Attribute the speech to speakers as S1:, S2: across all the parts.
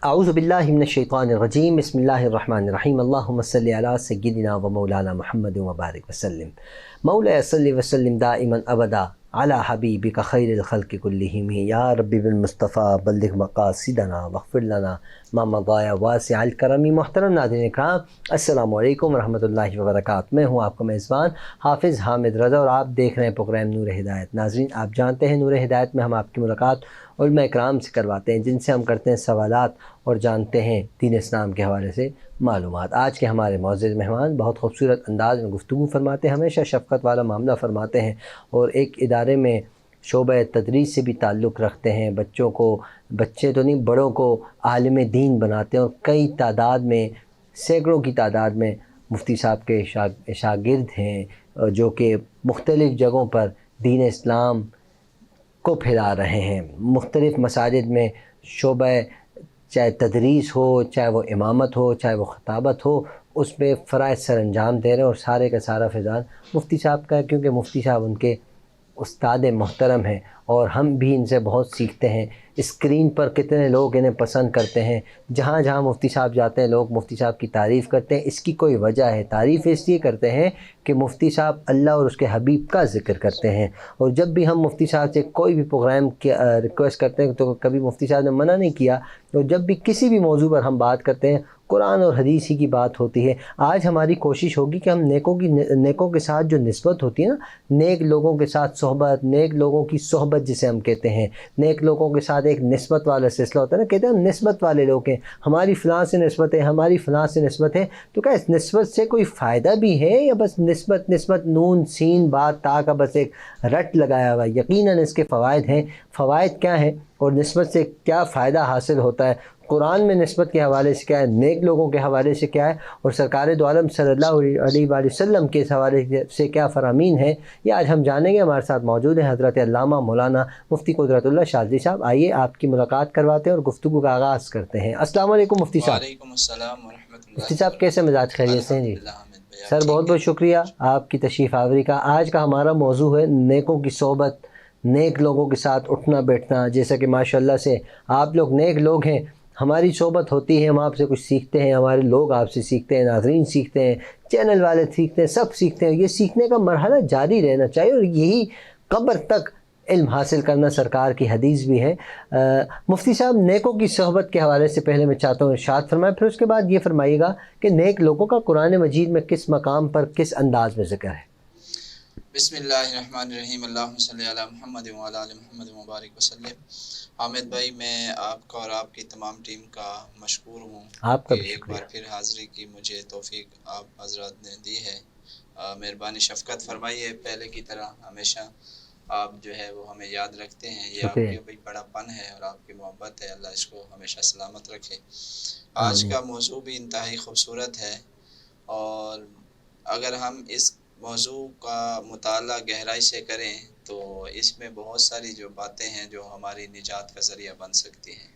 S1: اعوذ باللہ من الشیطان الرجیم بسم اللہ الرحمن الرحیم اللہم صلی علی سیدنا و مولانا محمد وبارک وسلم مولا صلی وسلم دائما ابدا علی حبیبک خیر الخلق کلہم یا ربی بالمصطفیٰ بلغ مقاصدنا واغفر لنا ما مضى واسع الکرم۔ محترم ناظرین اکرام، السلام علیکم ورحمۃ اللہ وبرکاتہ۔ میں ہوں آپ کا میزبان حافظ حامد رضا اور آپ دیکھ رہے ہیں پروگرام نور ہدایت۔ ناظرین، آپ جانتے ہیں نور ہدایت میں ہم آپ کی ملاقات علماء اکرام سے کرواتے ہیں، جن سے ہم کرتے ہیں سوالات اور جانتے ہیں دین اسلام کے حوالے سے معلومات۔ آج کے ہمارے معزز مہمان بہت خوبصورت انداز میں گفتگو فرماتے ہیں، ہمیشہ شفقت والا معاملہ فرماتے ہیں اور ایک ادارے میں شعبہ تدریس سے بھی تعلق رکھتے ہیں۔ بچوں کو، بچے تو نہیں بڑوں کو عالم دین بناتے ہیں اور کئی تعداد میں، سینکڑوں کی تعداد میں مفتی صاحب کے شاگرد ہیں جو کہ مختلف جگہوں پر دین اسلام کو پھیلا رہے ہیں۔ مختلف مساجد میں شعبہ چاہے تدریس ہو، چاہے وہ امامت ہو، چاہے وہ خطابت ہو، اس پہ فرائض سر انجام دے رہے ہیں اور سارے کا سارا فیضان مفتی صاحب کا ہے، کیونکہ مفتی صاحب ان کے استاد محترم ہیں اور ہم بھی ان سے بہت سیکھتے ہیں۔ اسکرین پر کتنے لوگ انہیں پسند کرتے ہیں، جہاں جہاں مفتی صاحب جاتے ہیں لوگ مفتی صاحب کی تعریف کرتے ہیں۔ اس کی کوئی وجہ ہے، تعریف اس لیے کرتے ہیں کہ مفتی صاحب اللہ اور اس کے حبیب کا ذکر کرتے ہیں، اور جب بھی ہم مفتی صاحب سے کوئی بھی پروگرام کی ریکویسٹ کرتے ہیں تو کبھی مفتی صاحب نے منع نہیں کیا، اور جب بھی کسی بھی موضوع پر ہم بات کرتے ہیں قرآن اور حدیث ہی کی بات ہوتی ہے۔ آج ہماری کوشش ہوگی کہ ہم نیکوں کے ساتھ جو نسبت ہوتی ہے نا، نیک لوگوں کے ساتھ صحبت، نیک لوگوں کی صحبت جسے ہم کہتے ہیں، نیک لوگوں کے ساتھ ایک نسبت والا سلسلہ ہوتا ہے نا، کہتے ہیں نسبت والے لوگ ہیں، ہماری فلاں سے نسبت ہے، ہماری فلاں سے نسبت ہے، تو کیا اس نسبت سے کوئی فائدہ بھی ہے یا بس نسبت نون سین بات تا کا بس ایک رٹ لگایا ہوا ہے؟ یقیناً اس کے فوائد ہیں۔ فوائد کیا ہیں اور نسبت سے کیا فائدہ حاصل ہوتا ہے؟ قرآن میں نسبت کے حوالے سے کیا ہے، نیک لوگوں کے حوالے سے کیا ہے، اور سرکار دو عالم صلی اللہ علیہ وآلہ وسلم کے اس حوالے سے کیا فرامین ہے، یہ آج ہم جانیں گے۔ ہمارے ساتھ موجود ہیں حضرت علامہ مولانا مفتی قدرت اللہ شاذلی صاحب۔ آئیے آپ کی ملاقات کرواتے ہیں اور گفتگو کا آغاز کرتے ہیں۔ السلام علیکم مفتی صاحب۔
S2: وعلیکم السلام ورحمۃ اللہ۔
S1: مفتی صاحب کیسے مزاج خیریت سے ہیں؟ جی سر، بہت بہت شکریہ آپ کی تشریف آوری کا۔ آج کا ہمارا موضوع ہے نیکوں کی صحبت، نیک لوگوں کے ساتھ اٹھنا بیٹھنا۔ جیسا کہ ماشاءاللہ سے آپ لوگ نیک لوگ ہیں، ہماری صحبت ہوتی ہے، ہم آپ سے کچھ سیکھتے ہیں، ہمارے لوگ آپ سے سیکھتے ہیں، ناظرین سیکھتے ہیں، چینل والے سیکھتے ہیں، سب سیکھتے ہیں۔ یہ سیکھنے کا مرحلہ جاری رہنا چاہیے اور یہی قبر تک علم حاصل کرنا سرکار کی حدیث بھی ہے۔ مفتی صاحب، نیکوں کی صحبت کے حوالے سے پہلے میں چاہتا ہوں ارشاد فرمائیں، پھر اس کے بعد یہ فرمائیے گا کہ نیک لوگوں کا قرآن مجید میں کس مقام پر کس انداز میں ذکر ہے؟
S2: بسم اللہ الرحمن الرحیم، اللہم صلی علی محمد وعلی آل محمد مبارک وسلم۔ حامد بھائی، میں آپ کا اور آپ کی تمام ٹیم کا مشکور ہوں
S1: آپ کا
S2: کہ
S1: بھی
S2: ایک
S1: شکریہ۔
S2: بار پھر حاضری کی مجھے توفیق آپ حضرات نے دی ہے۔ مہربانی شفقت فرمائیے، پہلے کی طرح ہمیشہ آپ جو ہے وہ ہمیں یاد رکھتے ہیں، یہ آپ
S1: شکریہ۔
S2: کے بھائی بڑا پن ہے اور آپ کی محبت ہے، اللہ اس کو ہمیشہ سلامت رکھے۔ آج
S1: آمین۔
S2: کا موضوع بھی انتہائی خوبصورت ہے، اور اگر ہم اس موضوع کا مطالعہ گہرائی سے کریں تو اس میں بہت ساری جو باتیں ہیں جو ہماری نجات کا ذریعہ بن سکتی ہیں۔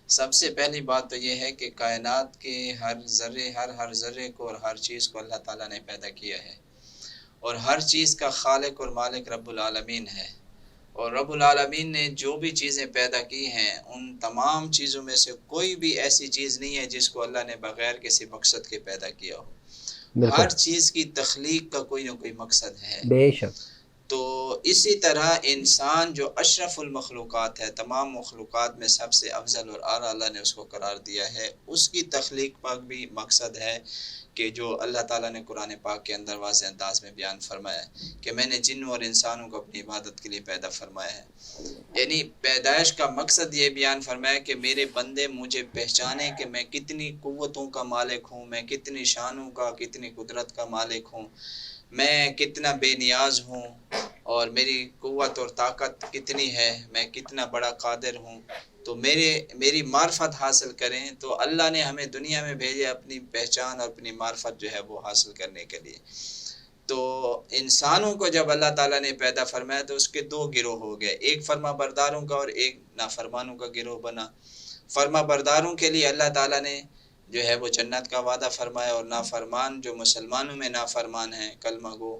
S2: سب سے پہلی بات تو یہ ہے کہ کائنات کے ہر ذرے کو اور ہر چیز کو اللہ تعالیٰ نے پیدا کیا ہے، اور ہر چیز کا خالق اور مالک رب العالمین ہے، اور رب العالمین نے جو بھی چیزیں پیدا کی ہیں ان تمام چیزوں میں سے کوئی بھی ایسی چیز نہیں ہے جس کو اللہ نے بغیر کسی مقصد کے پیدا کیا ہو۔
S1: بالکل،
S2: ہر چیز کی تخلیق کا کوئی نہ کوئی مقصد ہے۔
S1: بے شک۔
S2: تو اسی طرح انسان جو اشرف المخلوقات ہے، تمام مخلوقات میں سب سے افضل اور اعلیٰ اللہ نے اس کو قرار دیا ہے، اس کی تخلیق پر بھی مقصد ہے کہ جو اللہ تعالیٰ نے قرآن پاک کے اندر واضح انداز میں بیان فرمایا ہے کہ میں نے جنوں اور انسانوں کو اپنی عبادت کے لیے پیدا فرمایا ہے۔ یعنی پیدائش کا مقصد یہ بیان فرمایا کہ میرے بندے مجھے پہچانے کہ میں کتنی قوتوں کا مالک ہوں، میں کتنی شانوں کا، کتنی قدرت کا مالک ہوں، میں کتنا بے نیاز ہوں، اور میری قوت اور طاقت کتنی ہے، میں کتنا بڑا قادر ہوں۔ تو میری معرفت حاصل کریں۔ تو اللہ نے ہمیں دنیا میں بھیجے اپنی پہچان اور اپنی معرفت جو ہے وہ حاصل کرنے کے لیے۔ تو انسانوں کو جب اللہ تعالیٰ نے پیدا فرمایا تو اس کے دو گروہ ہو گئے، ایک فرما برداروں کا اور ایک نافرمانوں کا گروہ بنا۔ فرما برداروں کے لیے اللہ تعالیٰ نے جو ہے وہ جنت کا وعدہ فرمایا، اور نافرمان جو مسلمانوں میں نافرمان ہیں، کلمہ گو،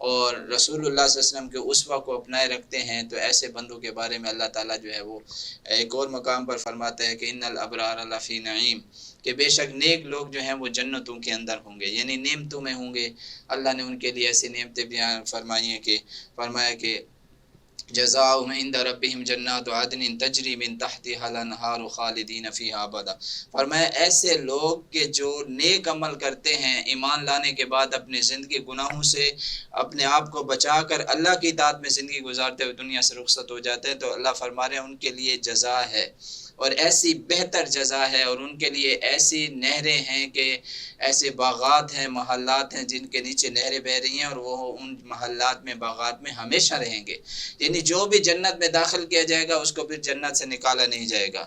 S2: اور رسول اللہ صلی اللہ علیہ وسلم کے اسوہ کو اپنائے رکھتے ہیں، تو ایسے بندوں کے بارے میں اللہ تعالیٰ جو ہے وہ ایک اور مقام پر فرماتا ہے کہ ان الابرار لفی نعیم، کہ بے شک نیک لوگ جو ہیں وہ جنتوں کے اندر ہوں گے، یعنی نعمتوں میں ہوں گے۔ اللہ نے ان کے لیے ایسی نعمتیں بیان فرمائی ہیں کہ فرمایا کہ جزاؤہم عند ربہم جنات عدن تجری من تحتہا الانہار خالدین فیہا ابدا۔ فرمایا ایسے لوگ کہ جو نیک عمل کرتے ہیں، ایمان لانے کے بعد اپنی زندگی گناہوں سے اپنے آپ کو بچا کر اللہ کی اطاعت میں زندگی گزارتے ہوئے دنیا سے رخصت ہو جاتے ہیں، تو اللہ فرما رہے ہیں ان کے لیے جزا ہے، اور ایسی بہتر جزا ہے، اور ان کے لیے ایسی نہریں ہیں کہ ایسے باغات ہیں، محلات ہیں جن کے نیچے نہریں بہہ رہی ہیں، اور وہ ان محلات میں باغات میں ہمیشہ رہیں گے، یعنی جو بھی جنت میں داخل کیا جائے گا اس کو پھر جنت سے نکالا نہیں جائے گا۔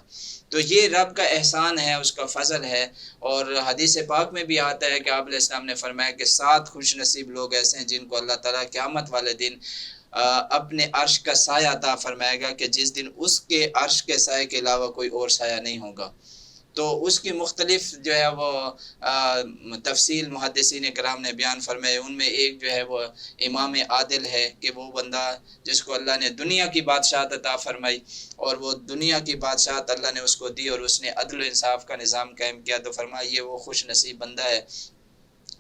S2: تو یہ رب کا احسان ہے، اس کا فضل ہے۔ اور حدیث پاک میں بھی آتا ہے کہ آپ علیہ السلام نے فرمایا کہ 7 خوش نصیب لوگ ایسے ہیں جن کو اللہ تعالیٰ قیامت والے دن اپنے عرش کا سایہ عطا فرمائے گا، کہ جس دن اس کے عرش کے سائے کے علاوہ کوئی اور سایہ نہیں ہوگا۔ تو اس کی مختلف جو ہے وہ تفصیل محدثین کرام نے بیان فرمائے، ان میں ایک جو ہے وہ امام عادل ہے، کہ وہ بندہ جس کو اللہ نے دنیا کی بادشاہت عطا فرمائی، اور وہ دنیا کی بادشاہت اللہ نے اس کو دی اور اس نے عدل و انصاف کا نظام قائم کیا، تو فرمایا یہ وہ خوش نصیب بندہ ہے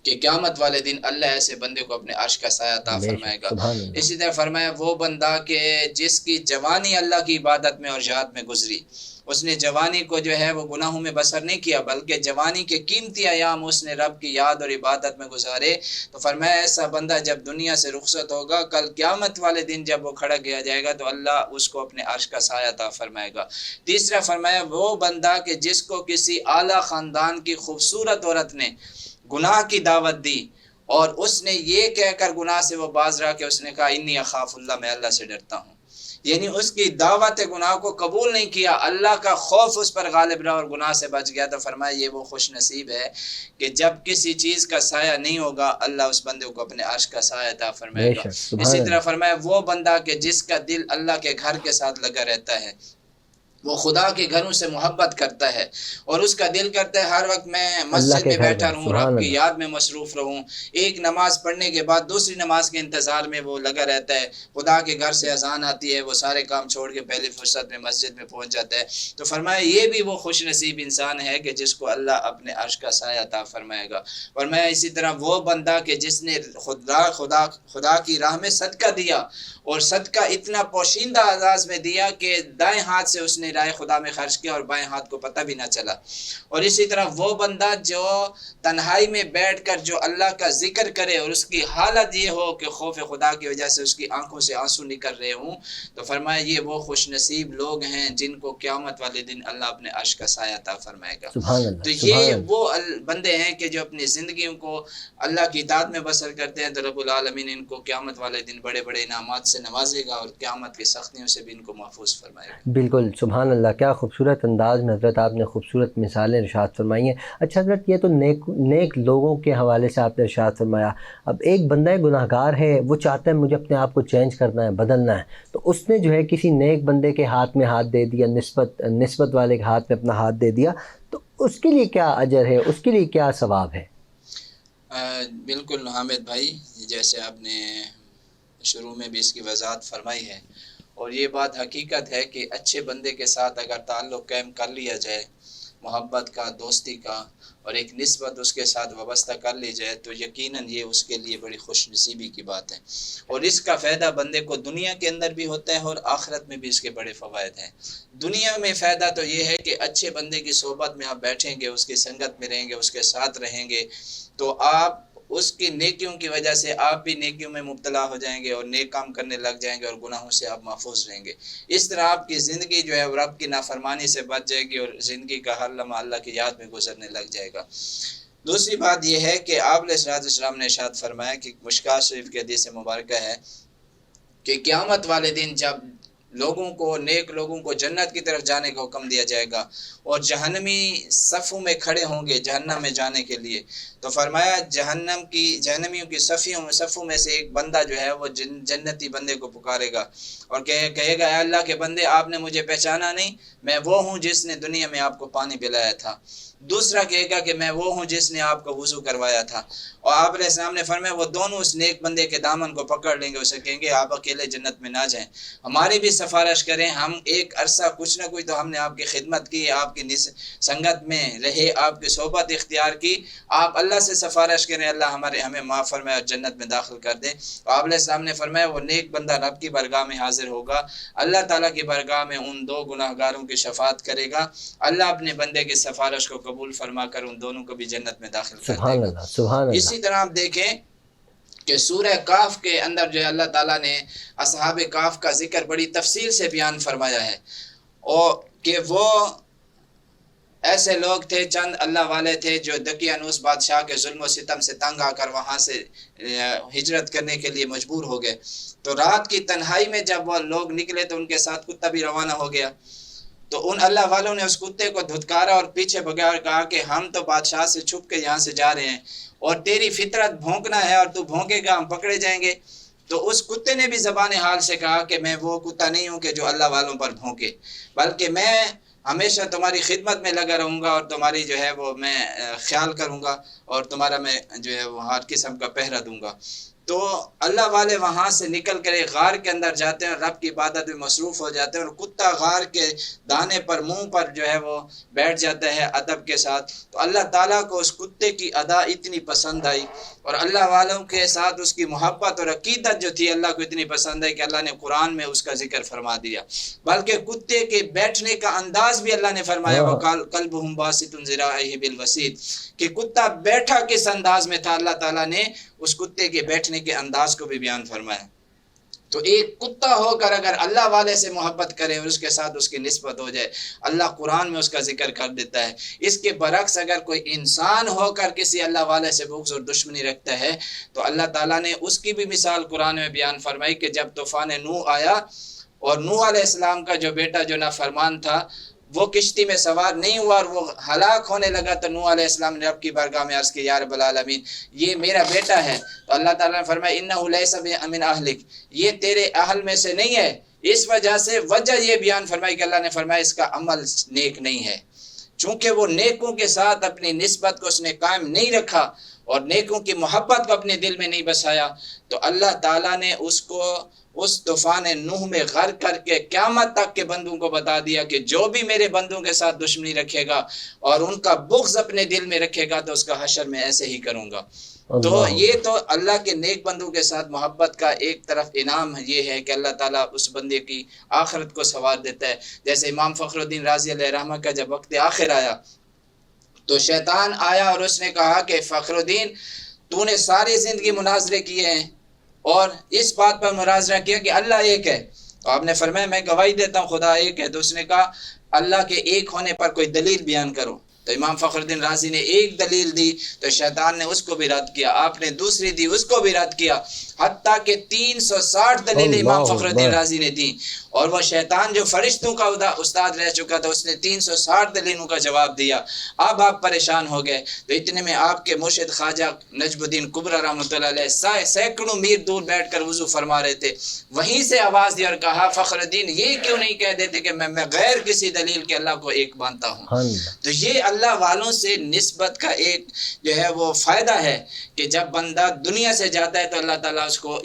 S2: کہ قیامت والے دن اللہ ایسے بندے کو اپنے عرش کا سایہ عطا فرمائے گا۔ اسی طرح فرمایا وہ بندہ کہ جس کی جوانی اللہ کی عبادت میں اور جہاد میں گزری، اس نے جوانی کو جو ہے وہ گناہوں میں بسر نہیں کیا، بلکہ جوانی کے قیمتی ایام اس نے رب کی یاد اور عبادت میں گزارے، تو فرمایا ایسا بندہ جب دنیا سے رخصت ہوگا، کل قیامت والے دن جب وہ کھڑا کیا جائے گا تو اللہ اس کو اپنے عرش کا سایہ عطا فرمائے گا۔ تیسرا فرمایا وہ بندہ کہ جس کو کسی اعلیٰ خاندان کی خوبصورت عورت نے گناہ کی دعوت دی، اور اس نے یہ کہہ کر گناہ سے وہ باز رہا کہ اس نے کہا انی اخاف اللہ، میں اللہ سے ڈرتا ہوں، یعنی اس کی دعوت گناہ کو قبول نہیں کیا، اللہ کا خوف اس پر غالب رہا اور گناہ سے بچ گیا، تو فرمایا یہ وہ خوش نصیب ہے کہ جب کسی چیز کا سایہ نہیں ہوگا اللہ اس بندے کو اپنے عرش کا سایہ عطا فرمائے گا۔ اسی طرح فرمایا وہ بندہ کہ جس کا دل اللہ کے گھر کے ساتھ لگا رہتا ہے، وہ خدا کے گھروں سے محبت کرتا ہے، اور اس کا دل کرتا ہے ہر وقت میں مسجد میں بیٹھا رہوں، رب کی یاد میں مصروف رہوں، ایک نماز پڑھنے کے بعد دوسری نماز کے انتظار میں وہ لگا رہتا ہے، خدا کے گھر سے اذان آتی ہے وہ سارے کام چھوڑ کے پہلی فرصت میں مسجد میں پہنچ جاتا ہے، تو فرمایا یہ بھی وہ خوش نصیب انسان ہے کہ جس کو اللہ اپنے عرش کا سایہ عطا فرمائے گا۔ فرمایا اسی طرح وہ بندہ کہ جس نے خدا کی راہ میں صدقہ دیا، اور صدقہ اتنا پوشیدہ انداز میں دیا کہ دائیں ہاتھ سے اس نے راہ خدا میں خرچ کیا اور بائیں ہاتھ کو پتہ بھی نہ چلا۔ اور اسی طرح وہ بندہ جو تنہائی میں بیٹھ کر جو اللہ کا ذکر کرے اور اس کی حالت یہ ہو کہ خوف خدا کی وجہ سے اس کی آنکھوں سے آنسو نکل رہے ہوں، تو فرمایا یہ وہ خوش نصیب لوگ ہیں جن کو قیامت والے دن اللہ اپنے عرش کا سایہ عطا فرمائے گا۔ تو یہ وہ بندے ہیں کہ جو اپنی زندگیوں کو اللہ کی اطاعت میں بسر کرتے ہیں، تو رب العالمین ان کو قیامت والے دن بڑے بڑے انعامات سے نوازے گا اور قیامت کی سختیوں سے بھی ان کو محفوظ فرمائے گا۔
S1: بالکل سبحان اللہ، کیا خوبصورت انداز میں حضرت آپ نے خوبصورت مثالیں ارشاد فرمائی ہیں۔ اچھا حضرت یہ تو نیک لوگوں کے حوالے سے آپ نے ارشاد فرمایا، اب ایک بندہ گناہ گار ہے، وہ چاہتا ہے مجھے اپنے آپ کو چینج کرنا ہے، بدلنا ہے، تو اس نے جو ہے کسی نیک بندے کے ہاتھ میں ہاتھ دے دیا، نسبت والے کے ہاتھ میں اپنا ہاتھ دے دیا، تو اس کے لیے کیا اجر ہے، اس کے لیے کیا ثواب ہے؟
S2: بالکل حامد بھائی، جیسے آپ نے شروع میں بھی اس کی وضاحت فرمائی ہے، اور یہ بات حقیقت ہے کہ اچھے بندے کے ساتھ اگر تعلق قائم کر لیا جائے، محبت کا، دوستی کا، اور ایک نسبت اس کے ساتھ وابستہ کر لی جائے، تو یقیناً یہ اس کے لیے بڑی خوش نصیبی کی بات ہے، اور اس کا فائدہ بندے کو دنیا کے اندر بھی ہوتا ہے اور آخرت میں بھی اس کے بڑے فوائد ہیں۔ دنیا میں فائدہ تو یہ ہے کہ اچھے بندے کی صحبت میں آپ بیٹھیں گے، اس کی سنگت میں رہیں گے، اس کے ساتھ رہیں گے، تو آپ اس کی نیکیوں کی وجہ سے آپ بھی نیکیوں میں مبتلا ہو جائیں گے اور نیک کام کرنے لگ جائیں گے، اور گناہوں سے آپ محفوظ رہیں گے۔ اس طرح آپ کی زندگی جو ہے رب کی نافرمانی سے بچ جائے گی، اور زندگی کا ہر لمحہ اللہ کی یاد میں گزرنے لگ جائے گا۔ دوسری بات یہ ہے کہ آپ علیہ السلام نے ارشاد فرمایا کہ مشکوٰۃ شریف کی حدیث مبارکہ ہے کہ قیامت والے دن جب لوگوں کو، نیک لوگوں کو جنت کی طرف جانے کا حکم دیا جائے گا، اور جہنمی صفوں میں کھڑے ہوں گے جہنم میں جانے کے لیے، تو فرمایا جہنمیوں کی صفوں میں سے ایک بندہ جو ہے وہ جنتی بندے کو پکارے گا اور کہے گا، اے اللہ کے بندے، آپ نے مجھے پہچانا نہیں، میں وہ ہوں جس نے دنیا میں آپ کو پانی پلایا تھا۔ دوسرا کہے گا کہ میں وہ ہوں جس نے آپ کو وضو کروایا تھا، اور آپ علیہ السلام نے فرمایا وہ دونوں اس نیک بندے کے دامن کو پکڑ لیں گے، اسے کہیں گے آپ اکیلے جنت میں نہ جائیں، ہماری بھی سفارش کریں، ہم ایک عرصہ کچھ نہ کچھ تو ہم نے آپ کی خدمت کی، آپ کی سنگت میں رہے، آپ کی صحبت اختیار کی، آپ اللہ سے سفارش کریں، اللہ ہمیں معاف فرمائے اور جنت میں داخل کر دیں۔ آپ علیہ السلام نے فرمایا وہ نیک بندہ رب کی بارگاہ میں حاضر ہوگا، اللہ تعالیٰ کی بارگاہ میں ان دو گناہ گاروں کی شفاعت کرے گا، اللہ اپنے بندے کی سفارش کو قبول فرما کر ان دونوں کو بھی جنت میں داخل کر دے
S1: سبحان
S2: گا۔
S1: اللہ، سبحان اللہ۔
S2: اسی طرح آپ دیکھیں کہ سورہ کاف کے اندر جو ہے اللہ تعالیٰ نے اصحاب کاف کا ذکر بڑی تفصیل سے بیان فرمایا ہے، اور کہ وہ ایسے لوگ تھے، چند اللہ والے تھے جو دقیانوس بادشاہ کے ظلم و ستم سے تنگ آ کر وہاں سے ہجرت کرنے کے لیے مجبور ہو گئے، تو رات کی تنہائی میں جب وہ لوگ نکلے تو ان کے ساتھ کتا بھی روانہ ہو گیا، تو ان اللہ والوں نے اس کتے کو دھتکارا اور پیچھے بھگا اور کہا کہ ہم تو بادشاہ سے چھپ کے یہاں سے جا رہے ہیں اور تیری فطرت بھونکنا ہے اور تو بھونکے گا ہم پکڑے جائیں گے۔ تو اس کتے نے بھی زبان حال سے کہا کہ میں وہ کتا نہیں ہوں کہ جو اللہ والوں پر بھونکے، بلکہ میں ہمیشہ تمہاری خدمت میں لگا رہوں گا اور تمہاری جو ہے وہ میں خیال کروں گا اور تمہارا میں جو ہے وہ ہر قسم کا پہرا دوں گا۔ تو اللہ والے وہاں سے نکل کر ایک غار کے اندر جاتے ہیں اور رب کی عبادت میں مصروف ہو جاتے ہیں، اور کتا غار کے دانے پر منہ پر جو ہے وہ بیٹھ جاتا ہے ادب کے ساتھ، تو اللہ تعالیٰ کو اس کتے کی ادا اتنی پسند آئی اور اللہ والوں کے ساتھ اس کی محبت اور عقیدت جو تھی اللہ کو اتنی پسند آئی کہ اللہ نے قرآن میں اس کا ذکر فرما دیا، بلکہ کتے کے بیٹھنے کا انداز بھی اللہ نے فرمایا وَقَلْبُهُمْ بَاسِطٌ ذِرَاعِهِ بِالْوَسِيدِ، کہ کتا بیٹھا کس انداز میں تھا، اللہ تعالیٰ نے اس کتے کے بیٹھنے کے انداز کو بھی بیان فرمایا۔ تو ایک کتا ہو کر اگر اللہ والے سے محبت کرے اور اس کے ساتھ اس کی نسبت ہو جائے، اللہ قرآن میں اس کا ذکر کر دیتا ہے۔ اس کے برعکس اگر کوئی انسان ہو کر کسی اللہ والے سے بغض اور دشمنی رکھتا ہے تو اللہ تعالیٰ نے اس کی بھی مثال قرآن میں بیان فرمائی کہ جب طوفان نوح آیا اور نوح علیہ السلام کا جو بیٹا جو نافرمان تھا وہ کشتی میں سوار نہیں ہوا اور وہ ہلاک ہونے لگا، تو نوح علیہ السلام نے رب کی بارگاہ میں عرض کی یا رب العالمین یہ میرا بیٹا ہے، تو اللہ تعالیٰ نے فرمایا انہ لیس من اہلک، یہ تیرے اہل میں سے نہیں ہے، اس وجہ سے وجہ یہ بیان فرمائی کہ اللہ نے فرمایا اس کا عمل نیک نہیں ہے، چونکہ وہ نیکوں کے ساتھ اپنی نسبت کو اس نے قائم نہیں رکھا اور نیکوں کی محبت کو اپنے دل میں نہیں بسایا، تو اللہ تعالیٰ نے اس کو اس طوفان نوح میں غرق کر کے قیامت تک کے بندوں کو بتا دیا کہ جو بھی میرے بندوں کے ساتھ دشمنی رکھے گا اور ان کا بغض اپنے دل میں رکھے گا تو اس کا حشر میں ایسے ہی کروں گا۔ تو یہ تو اللہ کے نیک بندوں کے ساتھ محبت کا ایک طرف انعام یہ ہے کہ اللہ تعالیٰ اس بندے کی آخرت کو سنوار دیتا ہے۔ جیسے امام فخر الدین رازی علیہ رحمہ کا جب وقت آخر آیا تو شیطان آیا اور اس نے کہا کہ فخر الدین تو نے ساری زندگی مناظرے کیے ہیں اور اس بات پر مناظرہ کیا کہ اللہ ایک ہے، تو آپ نے فرمایا میں گواہی دیتا ہوں خدا ایک ہے، تو اس نے کہا اللہ کے ایک ہونے پر کوئی دلیل بیان کرو، تو امام فخر الدین رازی نے ایک دلیل دی تو شیطان نے اس کو بھی رد کیا، آپ نے دوسری دی اس کو بھی رد کیا، حتیٰ کہ 360 دلیل امام فخر الدین رازی نے دی، اور وہ شیطان جو فرشتوں کا استاد رہ چکا تھا اس نے 360 دلیلوں کا جواب دیا۔ اب آپ پریشان ہو گئے، تو اتنے میں آپ کے مرشد خواجہ نجم الدین کبریٰ رحمۃ اللہ علیہ سینکڑوں میر دور بیٹھ کر وضو فرما رہے تھے، وہیں سے آواز دی اور کہا فخر الدین یہ کیوں نہیں کہہ دیتے کہ میں غیر کسی دلیل کے اللہ کو ایک مانتا ہوں۔ تو یہ اللہ والوں سے نسبت کا ایک جو ہے وہ فائدہ ہے کہ جب بندہ دنیا سے جاتا ہے تو اللہ تعالیٰ اس کو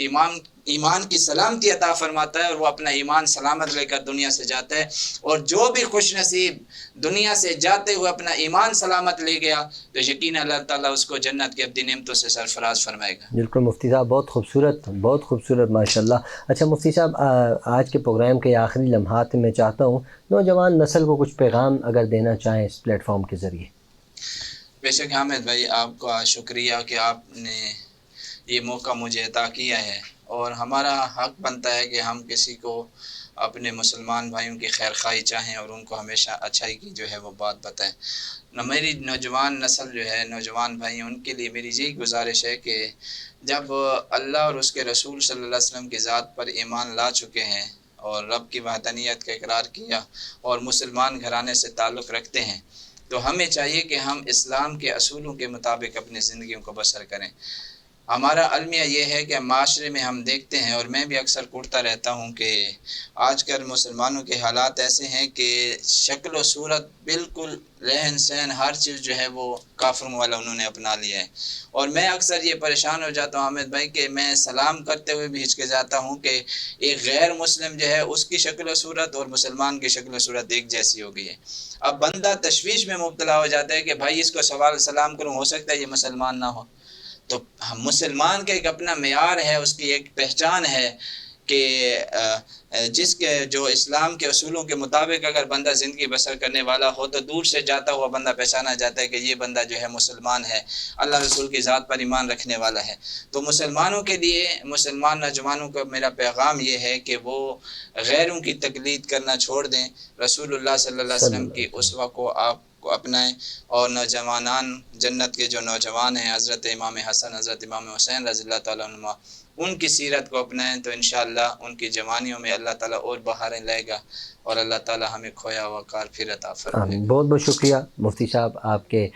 S2: ایمان کی سلامتی عطا فرماتا ہے اور وہ اپنا ایمان سلامت لے کر دنیا سے جاتا ہے، اور جو بھی خوش نصیب دنیا سے جاتے ہوئے اپنا ایمان سلامت لے گیا تو یقینا اللہ تعالیٰ اس کو جنت کی ابدی نعمتوں سے سرفراز فرمائے گا۔
S1: بالکل مفتی صاحب، بہت خوبصورت ماشاءاللہ۔ اچھا مفتی صاحب، آج کے پروگرام کے آخری لمحات میں چاہتا ہوں نوجوان نسل کو کچھ پیغام اگر دینا چاہیں اس پلیٹ فارم کے ذریعے۔
S2: بے شک حامد بھائی، آپ کا شکریہ کہ آپ نے یہ موقع مجھے عطا کیا ہے، اور ہمارا حق بنتا ہے کہ ہم کسی کو اپنے مسلمان بھائیوں کی خیر خواہی چاہیں اور ان کو ہمیشہ اچھائی کی جو ہے وہ بات بتائیں۔ میری نوجوان نسل جو ہے، نوجوان بھائی، ان کے لیے میری یہی گزارش ہے کہ جب اللہ اور اس کے رسول صلی اللہ علیہ وسلم کی ذات پر ایمان لا چکے ہیں اور رب کی وحدانیت کا اقرار کیا اور مسلمان گھرانے سے تعلق رکھتے ہیں، تو ہمیں چاہیے کہ ہم اسلام کے اصولوں کے مطابق اپنی زندگیوں کو بسر کریں۔ ہمارا المیہ یہ ہے کہ معاشرے میں ہم دیکھتے ہیں، اور میں بھی اکثر کوڑتا رہتا ہوں، کہ آج کل مسلمانوں کے حالات ایسے ہیں کہ شکل و صورت بالکل رہن سہن ہر چیز جو ہے وہ کافروں والا انہوں نے اپنا لیا ہے۔ اور میں اکثر یہ پریشان ہو جاتا ہوں حامد بھائی کہ میں سلام کرتے ہوئے بھی ہچکچاتا ہوں کہ ایک غیر مسلم جو ہے اس کی شکل و صورت اور مسلمان کی شکل و صورت ایک جیسی ہو گئی ہے۔ اب بندہ تشویش میں مبتلا ہو جاتا ہے کہ بھائی اس کو سلام کروں، ہو سکتا ہے یہ مسلمان نہ ہو۔ تو مسلمان کا ایک اپنا معیار ہے، اس کی ایک پہچان ہے کہ جس کے جو اسلام کے اصولوں کے مطابق اگر بندہ زندگی بسر کرنے والا ہو تو دور سے جاتا ہوا بندہ پہچانا جاتا ہے کہ یہ بندہ جو ہے مسلمان ہے، اللہ رسول کی ذات پر ایمان رکھنے والا ہے۔ تو مسلمانوں کے لیے، مسلمان نوجوانوں کا میرا پیغام یہ ہے کہ وہ غیروں کی تقلید کرنا چھوڑ دیں، رسول اللہ صلی اللہ علیہ وسلم کی اسوہ کو آپ کو اپنائیں، اور نوجوانان جنت کے جو نوجوان ہیں حضرت امام حسن، حضرت امام حسین رضی اللہ تعالیٰ عنہ، ان کی سیرت کو اپنائیں، تو انشاءاللہ ان کی جوانیوں میں اللہ تعالیٰ اور بہاریں لائے گا، اور اللہ تعالیٰ ہمیں کھویا ہوا کار پھر عطا فرمائے گا۔
S1: بہت بہت شکریہ مفتی صاحب آپ کے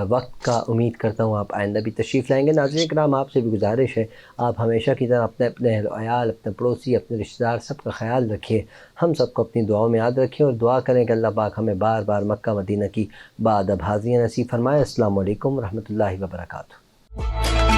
S1: وقت کا، امید کرتا ہوں آپ آئندہ بھی تشریف لائیں گے۔ ناظرین کرام، آپ سے بھی گزارش ہے آپ ہمیشہ کی طرح اپنے اہل و عیال، اپنے پڑوسی، اپنے رشتہ دار سب کا خیال رکھیے، ہم سب کو اپنی دعاؤں میں یاد رکھیں، اور دعا کریں کہ اللہ پاک ہمیں بار بار مکہ مدینہ کی باداب حاضریاں نصیب فرمائے۔ السلام علیکم ورحمۃ اللہ وبرکاتہ۔